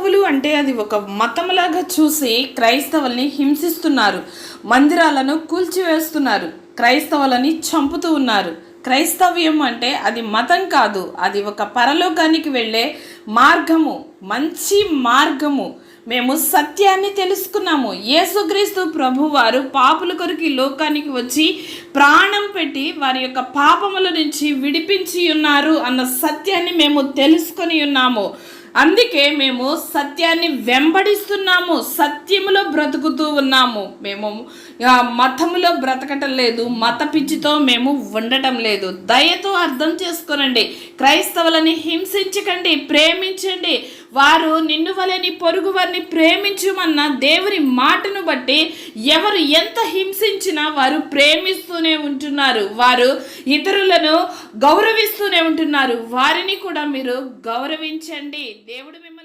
క్రైస్తవులు అంటే అది ఒక మతంలాగా చూసి క్రైస్తవుల్ని హింసిస్తున్నారు, మందిరాలను కూల్చివేస్తున్నారు, క్రైస్తవులని చంపుతూ ఉన్నారు. క్రైస్తవ్యం అంటే అది మతం కాదు, అది ఒక పరలోకానికి వెళ్ళే మార్గము, మంచి మార్గము. మేము సత్యాన్ని తెలుసుకున్నాము. యేసుక్రీస్తు ప్రభువారు పాపుల కొరకు లోకానికి వచ్చి ప్రాణం పెట్టి వారి యొక్క పాపముల నుంచి విడిపించి ఉన్నారు అన్న సత్యాన్ని మేము తెలుసుకొని ఉన్నాము. అందుకే మేము సత్యాన్ని వెంబడిస్తున్నాము, సత్యములో బ్రతుకుతూ ఉన్నాము. మేము మతములో బ్రతకటం లేదు, మత పిచ్చితో మేము ఉండటం లేదు. దయతో అర్థం చేసుకోనండి. క్రైస్తవులని హింసించకండి, ప్రేమించండి. వారు నిన్ను వలె నీ పొరుగు వారిని ప్రేమించుమన్న దేవుని మాటను బట్టి ఎవరు ఎంత హింసించినా వారు ప్రేమిస్తూనే ఉంటున్నారు, వారు ఇతరులను గౌరవిస్తూనే ఉంటున్నారు. వారిని కూడా మీరు గౌరవించండి. దేవుడు మిమ్మల్ని